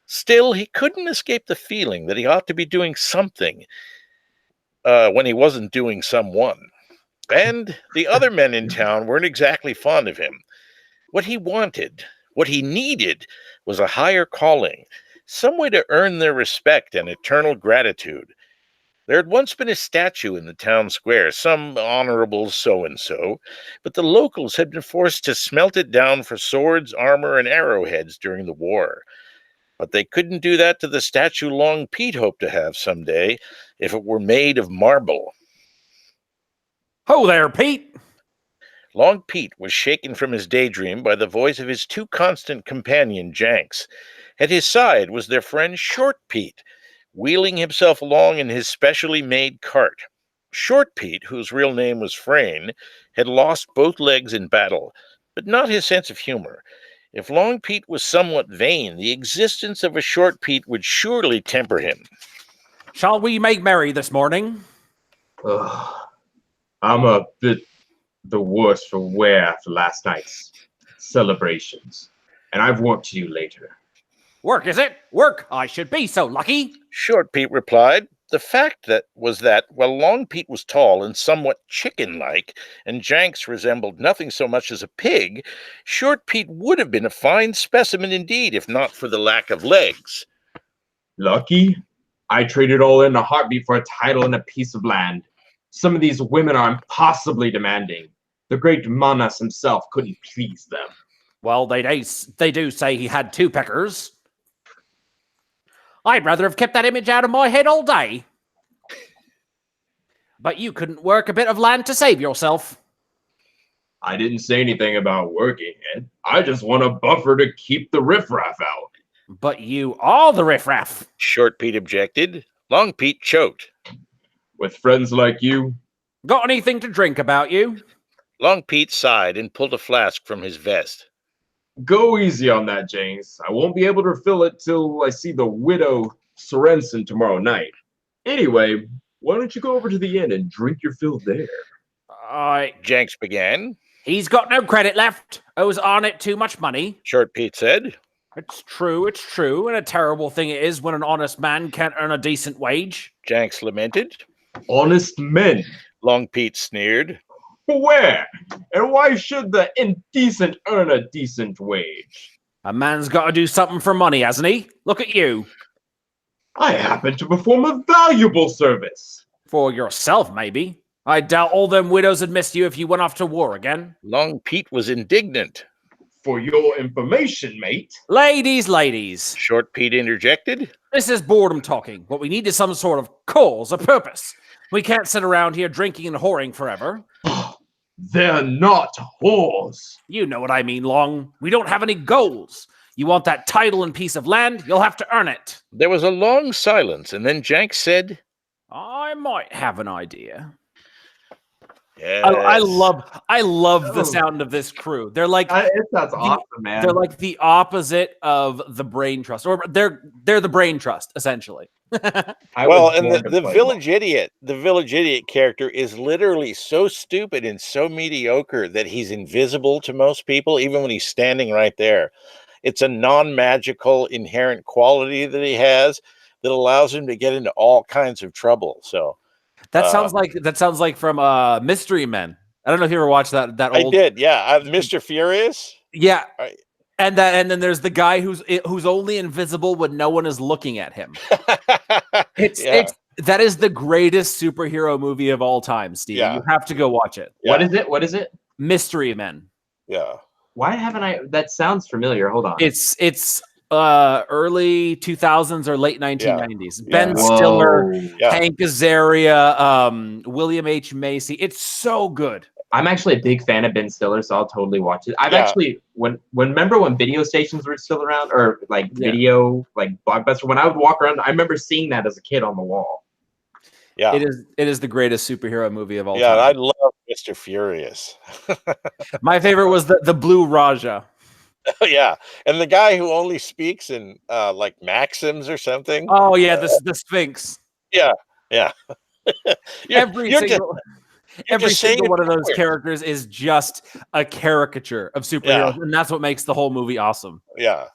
Still, he couldn't escape the feeling that he ought to be doing something when he wasn't doing someone. And the other men in town weren't exactly fond of him. What he wanted, what he needed, was a higher calling, some way to earn their respect and eternal gratitude. There had once been a statue in the town square, some honorable so-and-so, but the locals had been forced to smelt it down for swords, armor, and arrowheads during the war. But they couldn't do that to the statue Long Pete hoped to have someday if it were made of marble. Ho there, Pete! Long Pete was shaken from his daydream by the voice of his too constant companion, Jenks. At his side was their friend Short Pete, wheeling himself along in his specially made cart. Short Pete, whose real name was Frayne, had lost both legs in battle, but not his sense of humor. If Long Pete was somewhat vain, the existence of a Short Pete would surely temper him. Shall we make merry this morning? I'm a bit the worse for wear after last night's celebrations, and I've work to do later. Work, is it? Work! I should be so lucky. Short Pete replied. The fact was that, while Long Pete was tall and somewhat chicken-like, and Jenks resembled nothing so much as a pig, Short Pete would have been a fine specimen indeed, if not for the lack of legs. Lucky? I traded all in a heartbeat for a title and a piece of land. Some of these women are impossibly demanding. The great Manas himself couldn't please them. Well, they do say he had two peckers. I'd rather have kept that image out of my head all day. But you couldn't work a bit of land to save yourself. I didn't say anything about working it. I just want a buffer to keep the riffraff out. But you are the riffraff. Short Pete objected. Long Pete choked. With friends like you? Got anything to drink about you? Long Pete sighed and pulled a flask from his vest. Go easy on that, James. I won't be able to refill it till I see the widow Sorensen tomorrow night. Anyway, why don't you go over to the inn and drink your fill there? Jenks began. He's got no credit left. Owes Arnott too much money. Short Pete said. It's true, and a terrible thing it is when an honest man can't earn a decent wage. Jenks lamented. Honest men? Long Pete sneered. Where? And why should the indecent earn a decent wage? A man's got to do something for money, hasn't he? Look at you. I happen to perform a valuable service. For yourself, maybe. I doubt all them widows would miss you if you went off to war again. Long Pete was indignant. For your information, mate. Ladies. Short Pete interjected. This is boredom talking. What we need is some sort of cause, a purpose. We can't sit around here drinking and whoring forever. They're not whores. You know what I mean, Long. We don't have any goals. You want that title and piece of land, you'll have to earn it. There was a long silence, and then Jenks said, I might have an idea. Yes. I love the sound of this crew. They're like it sounds awesome, man. They're like the opposite of the Brain Trust, or they're the Brain Trust essentially. Well, and the village idiot character is literally so stupid and so mediocre that he's invisible to most people, even when he's standing right there. It's a non-magical inherent quality that he has that allows him to get into all kinds of trouble. So. That sounds like from Mystery Men. I don't know if you ever watched that old. I did, yeah. Mr. Furious. Yeah, and then there's the guy who's only invisible when no one is looking at him. That is the greatest superhero movie of all time, Steve. Yeah. You have to go watch it. Yeah. What is it? Mystery Men. Yeah. Why haven't I? That sounds familiar. Hold on. It's early 2000s or late 1990s. Yeah. Ben Stiller, Hank Azaria, William H. Macy. It's so good. I'm actually a big fan of Ben Stiller, so I'll totally watch it. I've actually remember when video stations were still around, or like video like Blockbuster. When I would walk around, I remember seeing that as a kid on the wall. Yeah, it is the greatest superhero movie of all time. Yeah, I love Mr. Furious. My favorite was the Blue Raja. Oh, yeah, and the guy who only speaks in like maxims or something. Oh yeah, the Sphinx. Yeah. Every single one of those characters is just a caricature of superheroes, and that's what makes the whole movie awesome. Yeah.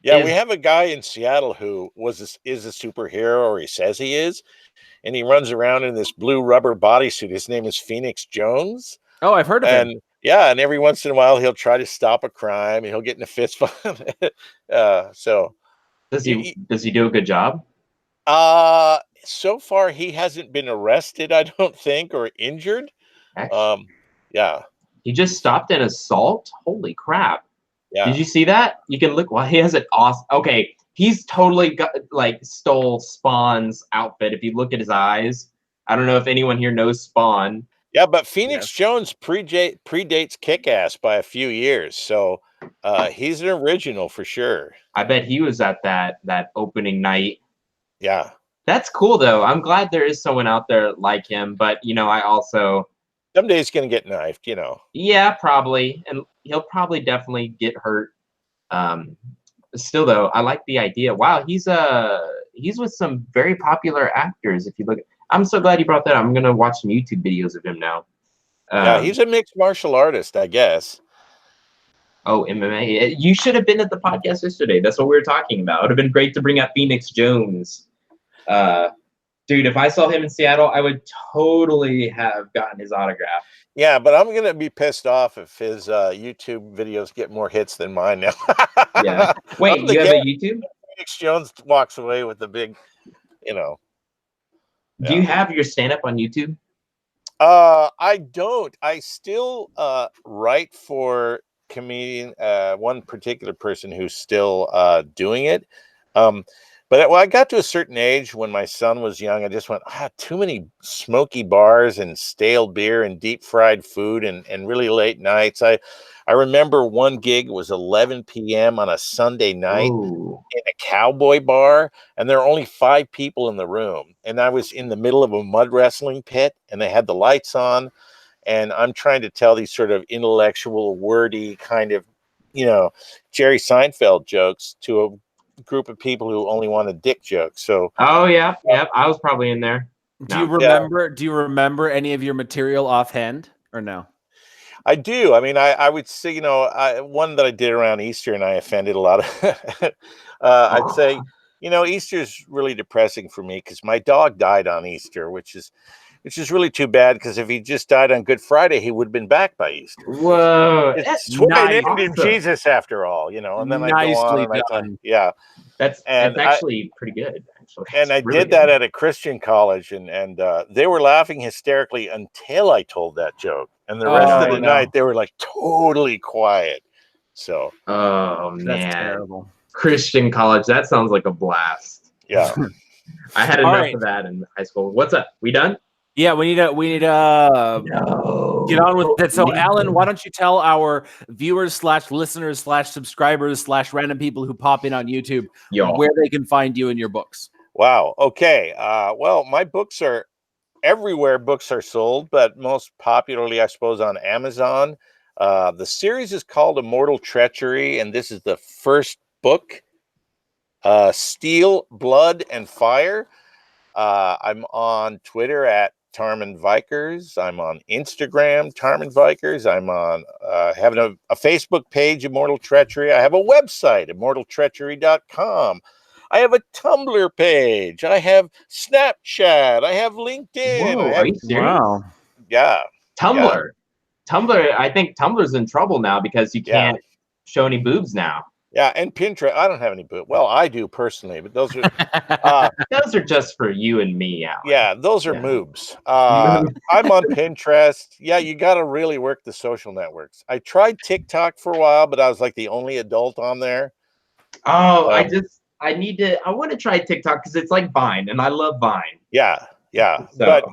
We have a guy in Seattle who is a superhero, or he says he is, and he runs around in this blue rubber bodysuit. His name is Phoenix Jones. Oh, I've heard of him. Yeah, and every once in a while he'll try to stop a crime, and he'll get in a fist fight. So does he do a good job? So far he hasn't been arrested, I don't think, or injured. Yeah. He just stopped an assault. Holy crap! Yeah. Did you see that? You can look. Well, he has an awesome. Okay, he's totally stole Spawn's outfit. If you look at his eyes, I don't know if anyone here knows Spawn. Yeah, but Phoenix Jones predates Kick-Ass by a few years, so He's an original for sure. I bet he was at that opening night. Yeah. That's cool though. I'm glad there is someone out there like him, but I also someday he's gonna get knifed, Yeah, probably. And he'll probably definitely get hurt. Still though, I like the idea. Wow, he's with some very popular actors. If you look, I'm so glad you brought that up. I'm gonna watch some YouTube videos of him now. Yeah, he's a mixed martial artist, I guess. Oh, MMA. You should have been at the podcast yesterday. That's what we were talking about. It would have been great to bring up Phoenix Jones. Dude, if I saw him in Seattle, I would totally have gotten his autograph. Yeah, but I'm gonna be pissed off if his YouTube videos get more hits than mine now. Yeah. Wait, you have a YouTube? Phoenix Jones walks away with the big, Do you have your stand-up on YouTube? I don't. I still write for comedian, one particular person who's still doing it. But I got to a certain age when my son was young. I just went, too many smoky bars and stale beer and deep fried food and really late nights. I remember one gig was 11 p.m. on a Sunday night in a cowboy bar, and there were only 5 people in the room. And I was in the middle of a mud wrestling pit, and they had the lights on. And I'm trying to tell these sort of intellectual, wordy kind of, Jerry Seinfeld jokes to a group of people who only want a dick joke. So yeah, I was probably in there. Do you remember any of your material offhand or no? I do. I mean, I would say, one that I did around Easter, and I offended a lot of I'd say, Easter's really depressing for me because my dog died on Easter, which is really too bad, because if he just died on Good Friday, he would have been back by Easter. Whoa, that's why I named him Jesus after all, and then I go on and I talk, that's actually pretty good. Actually, and I did that at a Christian college, and they were laughing hysterically until I told that joke, and the rest of the night they were like totally quiet. So, oh man, that's terrible. Christian college, that sounds like a blast. Yeah, I had enough of that in high school. What's up? We done? Yeah, we need to get on with it. So, Allan, why don't you tell our viewers / listeners / subscribers / random people who pop in on YouTube where they can find you and your books? Wow. Okay. Well, my books are everywhere books are sold, but most popularly, I suppose, on Amazon. The series is called Immortal Treachery, and this is the first book, Steel, Blood, and Fire. I'm on Twitter at Tarman Vikers. I'm on Instagram, Tarman Vikers. I'm on having a Facebook page, Immortal Treachery. I have a website, immortaltreachery.com. I have a Tumblr page. I have Snapchat. I have LinkedIn. Whoa, are you serious? Wow. Yeah. Tumblr. Yeah. Tumblr. I think Tumblr's in trouble now because you can't show any boobs now. Yeah, and Pinterest. I don't have any boobs. Well, I do personally, but those are those are just for you and me, Allan. Yeah, those are moobs. I'm on Pinterest. Yeah, you got to really work the social networks. I tried TikTok for a while, but I was like the only adult on there. Oh, I want to try TikTok because it's like Vine, and I love Vine. Yeah. But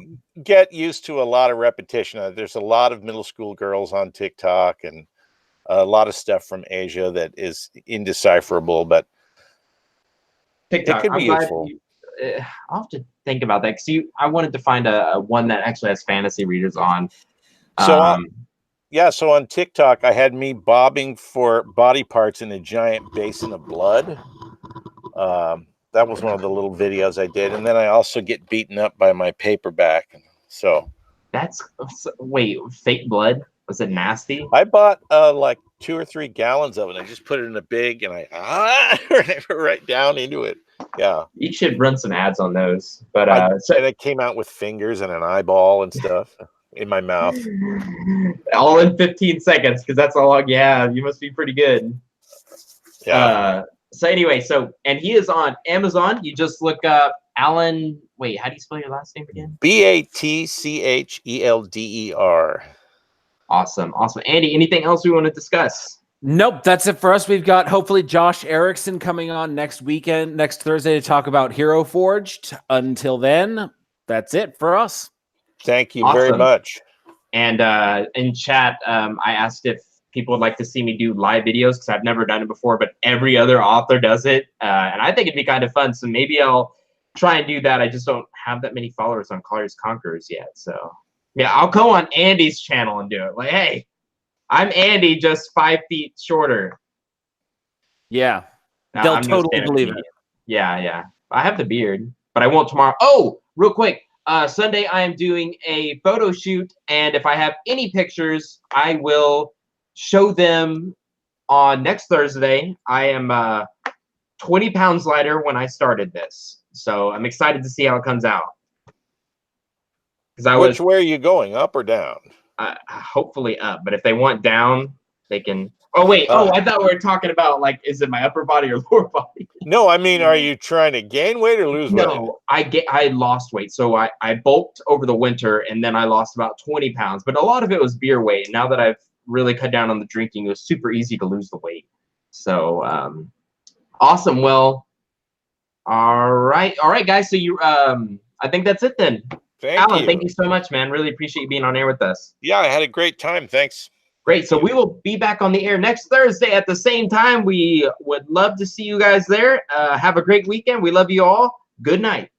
get used to a lot of repetition. There's a lot of middle school girls on TikTok, and a lot of stuff from Asia that is indecipherable, but TikTok, it could be useful. I'll have to think about that because I wanted to find a one that actually has fantasy readers on. So so on TikTok, I had me bobbing for body parts in a giant basin of blood. That was one of the little videos I did, and then I also get beaten up by my paperback. So wait, fake blood? Was it nasty? I bought like 2 or 3 gallons of it. I just put it in a big, and I right down into it. Yeah, you should run some ads on those. But and it came out with fingers and an eyeball and stuff in my mouth, all in 15 seconds because that's all you have. You must be pretty good. Yeah. So anyway, and he is on Amazon. You just look up Allan. Wait, how do you spell your last name again? Batchelder. Awesome. Andy, anything else we want to discuss? Nope, that's it for us. We've got hopefully Josh Erickson coming on next Thursday, to talk about Hero Forged. Until then, that's it for us. Thank you very much. And in chat, I asked if people would like to see me do live videos because I've never done it before, but every other author does it. And I think it'd be kind of fun. So maybe I'll try and do that. I just don't have that many followers on Colliers Conquerors yet. So yeah, I'll go on Andy's channel and do it. Like, hey, I'm Andy, just 5 feet shorter. Yeah. They'll totally believe it. Yeah, yeah. I have the beard, but I won't tomorrow. Oh, real quick. Sunday, I am doing a photo shoot, and if I have any pictures, I will show them on next Thursday. I am 20 pounds lighter when I started this, so I'm excited to see how it comes out. Which way are you going, up or down? Hopefully up, but if they want down, they can. Oh wait! I thought we were talking about like, is it my upper body or lower body? No, I mean, are you trying to gain weight or lose weight? No, I lost weight. So I bulked over the winter, and then I lost about 20 pounds. But a lot of it was beer weight. Now that I've really cut down on the drinking, it was super easy to lose the weight. So awesome. Well, all right, guys. So I think that's it then. Allan, thank you so much, man. Really appreciate you being on air with us. Yeah, I had a great time. Thanks. Great. So we will be back on the air next Thursday at the same time. We would love to see you guys there. Have a great weekend. We love you all. Good night.